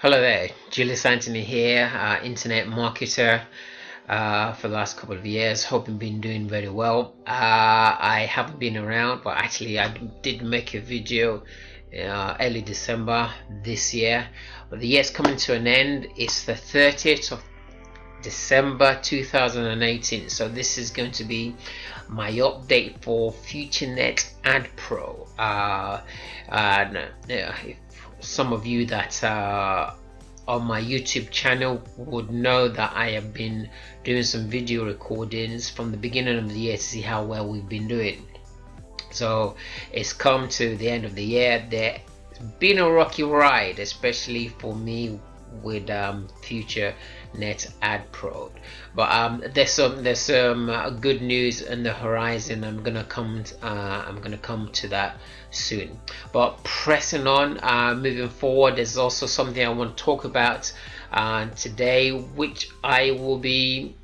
Hello there, Julius Anthony here, internet marketer for the last couple of years. Hope you've been doing very well. I haven't been around, but actually I did make a video early December this year. But the year's coming to an end. It's the 30th of December 2018. So this is going to be my update for FutureAdpro. If some of you that on my YouTube channel would know that I have been doing some video recordings from the beginning of the year to see how well we've been doing. So it's come to the end of the year. There's been a rocky ride, especially for me with FutureAdpro, but there's some good news in the horizon. I'm gonna come to that soon. But pressing on, moving forward, there's also something I want to talk about today, which I will be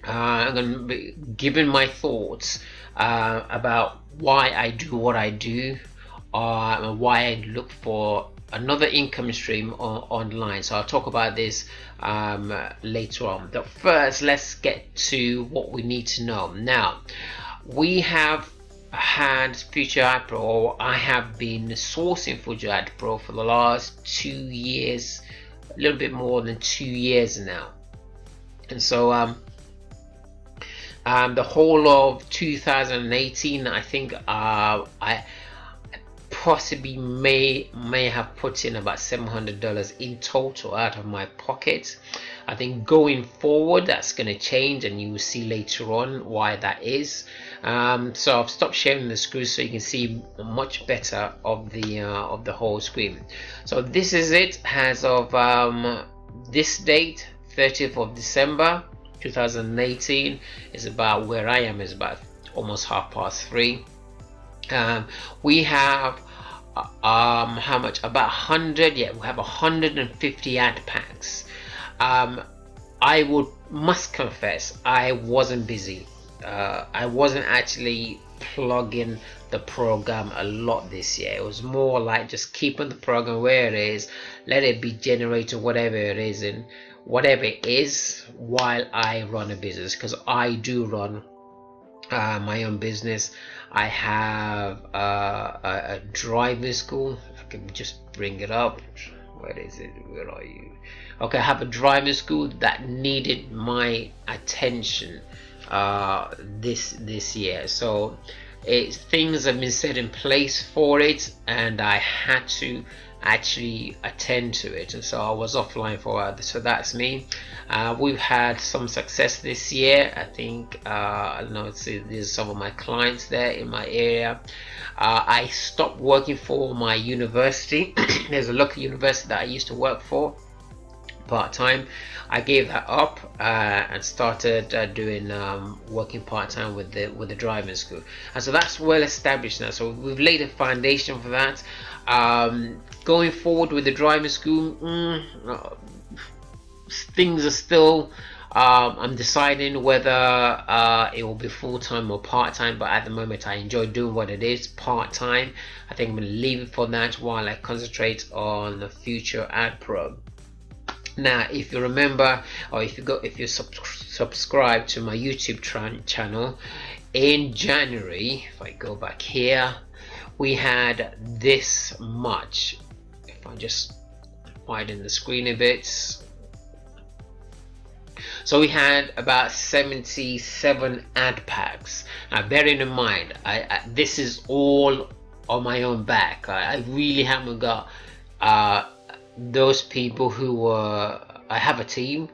I'm going to be giving my thoughts about why I do what I do, and why I look for another income stream online. So I'll talk about this later on. But first, let's get to what we need to know. Now, we have had FutureAdpro, or I have been sourcing FutureAdpro for the last 2 years, a little bit more than 2 years now. And so the whole of 2018, I think I possibly may have put in about $700 in total out of my pocket. I think going forward that's going to change, and you will see later on why that is. So I've stopped sharing the screen so you can see much better of the whole screen. So this is it as of this date, 30th of December 2018. Is about where I am. Is about almost 3:30. We have how much? About 100. Yeah, we have 150 ad packs. I must confess, I wasn't busy. I wasn't actually plugging the program a lot this year. It was more like just keeping the program where it is, let it be generated whatever it is, and whatever it is, while I run a business, because I do run my own business. I have a driving school. I can just bring it up. Where is it? Where are you? Okay, I have a driving school that needed my attention this year. So things have been set in place for it, and I had to actually attend to it, and so I was offline for a while. So that's me. We've had some success this year. I think I don't know, there's some of my clients there in my area. I stopped working for my university. There's a local university that I used to work for part-time. I gave that up and started doing working part-time with the driving school, and so that's well established now. So we've laid a foundation for that. Going forward with the driving school, things are still I'm deciding whether it will be full-time or part-time, but at the moment I enjoy doing what it is, part-time. I think I'm going to leave it for that while I concentrate on the FutureAdpro. Now, if you remember, or if you subscribe to my YouTube channel, in January, if I go back here, we had this much. If I just widen the screen a bit, so we had about 77 ad packs. Now, bearing in mind, this is all on my own back. I really haven't got those people who were. I have a team,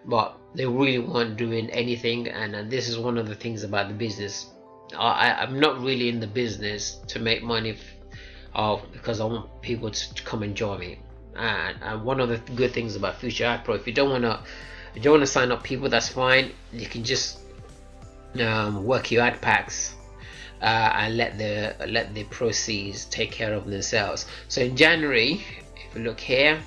but they really weren't doing anything, and this is one of the things about the business. I'm not really in the business to make money because I want people to come and join me. And one of the good things about FutureAdpro, if you don't want to sign up people, that's fine. You can just work your ad packs and let the proceeds take care of themselves. So in January, if you look here,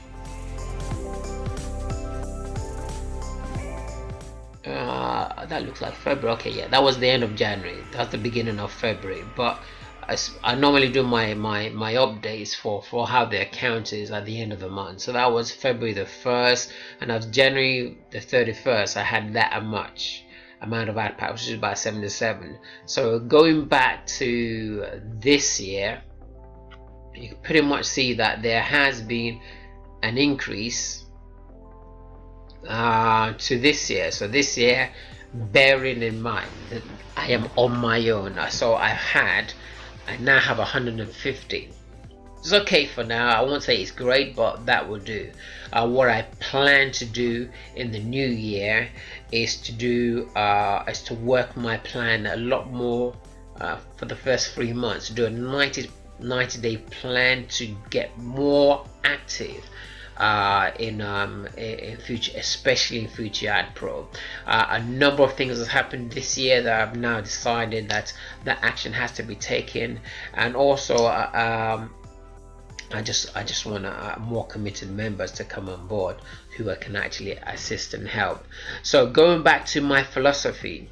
that looks like February. Okay, yeah, that was the end of January. That's the beginning of February. But I normally do my updates for how the account is at the end of the month. So that was February the 1st, and as January the 31st, I had that much amount of ad pack, which is about 77. So going back to this year, you can pretty much see that there has been an increase to this year. So this year, bearing in mind that I am on my own, so I now have 150. It's okay for now. I won't say it's great, but that will do. What I plan to do in the new year is to work my plan a lot more for the first 3 months. Do a 90-day plan to get more active in future, especially in FutureAdpro. A number of things has happened this year that I've now decided that action has to be taken, and also I just want more committed members to come on board who I can actually assist and help. So going back to my philosophy,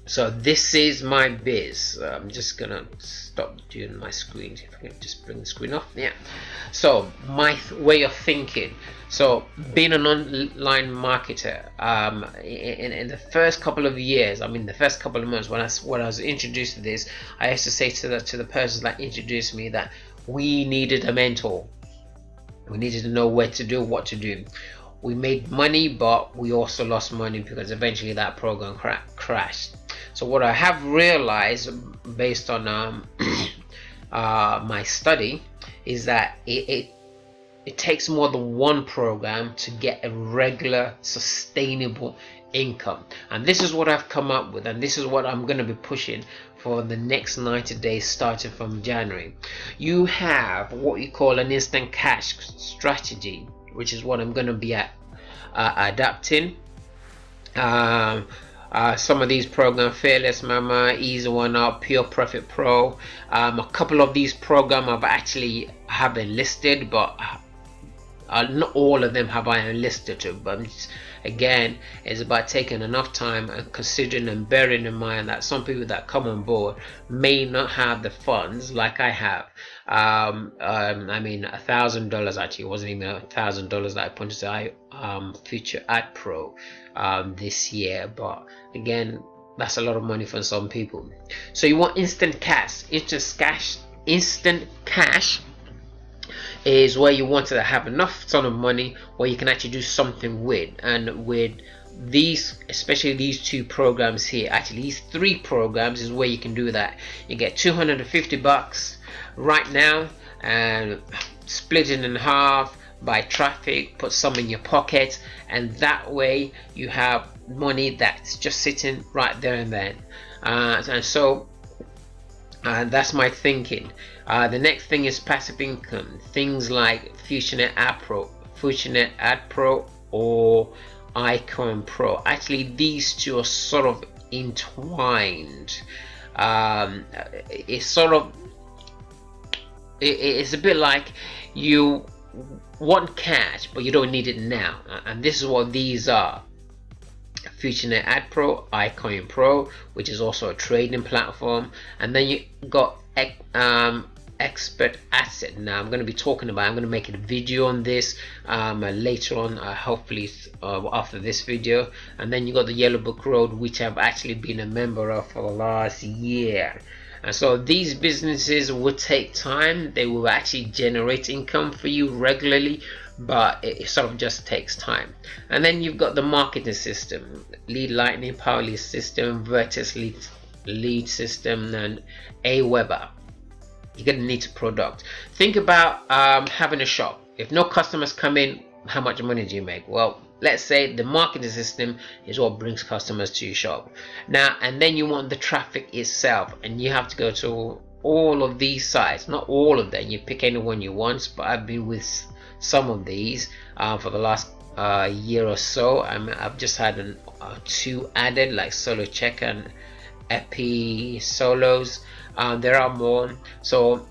so this is my biz. I'm just gonna stop doing my screen. If I can just bring the screen off. Yeah. So my way of thinking. So being an online marketer, in the first couple of years, I mean the first couple of months when I was introduced to this, I used to say to the person that introduced me that we needed a mentor. We needed to know where to do, what to do. We made money, but we also lost money because eventually that program crashed. So what I have realized based on my study is that it takes more than one program to get a regular sustainable income, and this is what I've come up with, and this is what I'm going to be pushing for the next 90 days starting from January. You have what you call an instant cash strategy, which is what I'm going to be adapting. Some of these programs, Fearless Mama, Easy One Up, Pure Profit Pro, a couple of these programs I've actually have enlisted, but not all of them have I enlisted to. But again, it's about taking enough time and considering and bearing in mind that some people that come on board may not have the funds like I have. I mean, $1,000 actually, it wasn't even $1,000 that I put into FutureAdpro this year, but again, that's a lot of money for some people. So you want instant cash. Instant cash is where you want to have enough ton of money where you can actually do something with. And with these, especially these two programs here, actually these three programs is where you can do that. You get $250 right now and split it in half by traffic, put some in your pocket, and that way you have money that's just sitting right there and then. And so that's my thinking. The next thing is passive income, things like FutureAdpro or Icon Pro. Actually, these two are sort of entwined. It's a bit like you want cash but you don't need it now, and this is what these are. FutureAdpro, Icon Pro, which is also a trading platform, and then you got Expert Asset. Now I'm going to be talking about, I'm going to make a video on this later on, hopefully after this video. And then you got the Yellow Book Road, which I've actually been a member of for the last year. And so these businesses will take time. They will actually generate income for you regularly, but it sort of just takes time. And then you've got the marketing system, Lead Lightning, Power Lead System, Vertex lead System, and Aweber. You're going to need a product. Think about having a shop. If no customers come in, how much money do you make? Well, let's say the marketing system is what brings customers to your shop. Now, and then you want the traffic itself, and you have to go to all of these sites. Not all of them, you pick any one you want, but I've been with some of these for the last year or so. I've just had two added, like Solo Checker and Epi Solos. There are more. So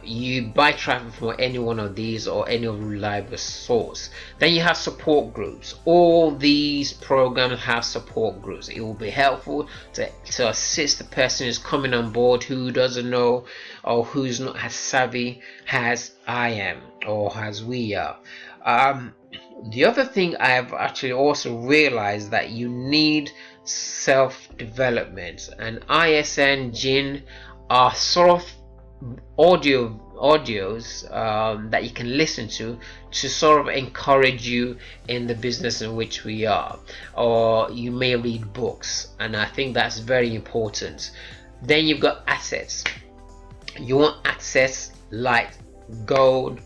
you buy traffic from any one of these or any of reliable source. Then you have support groups. All these programs have support groups. It will be helpful to assist the person who's coming on board, who doesn't know or who's not as savvy as I am or as we are. The other thing I have actually also realized that you need self-development, and ISN, GIN are sort of audios that you can listen to sort of encourage you in the business in which we are. Or you may read books, and I think that's very important. Then you've got assets. You want access like gold,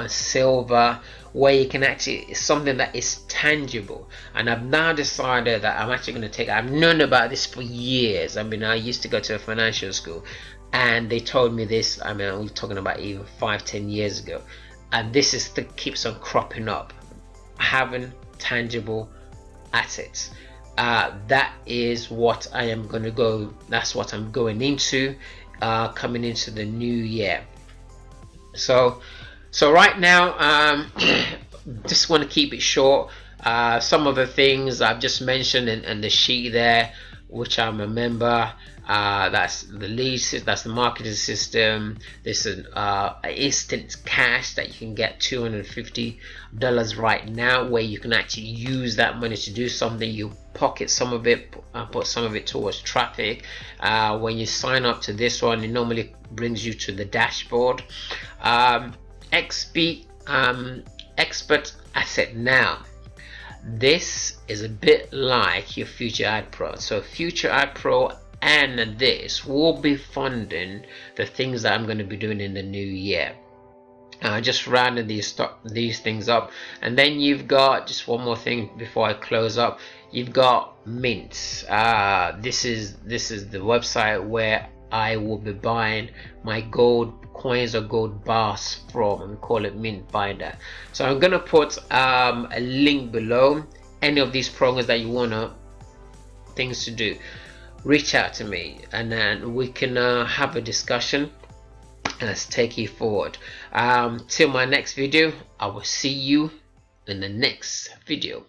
silver, where you can actually, something that is tangible. And I've now decided that I'm actually going to take, I've known about this for years. I mean, I used to go to a financial school and they told me this. I mean, we're talking about even 5-10 years ago, and this is the keeps on cropping up, having tangible assets. That is what I am going to go, that's what I'm going into coming into the new year. So right now, just want to keep it short. Some of the things I've just mentioned in the sheet there, which I'm a member, that's the lease, that's the marketing system. This is instant cash that you can get $250 right now, where you can actually use that money to do something. You pocket some of it, put some of it towards traffic. When you sign up to this one, it normally brings you to the dashboard. Expert asset. Now this is a bit like your FutureAdpro. So FutureAdpro and this will be funding the things that I'm going to be doing in the new year. Just rounding these things up. And then you've got just one more thing before I close up. You've got Mint. This is the website where I will be buying my gold coins or gold bars from, and call it Mint Binder. So I'm gonna put a link below. Any of these programs that you wanna things to do, reach out to me, and then we can have a discussion and let's take it forward. Till my next video, I will see you in the next video.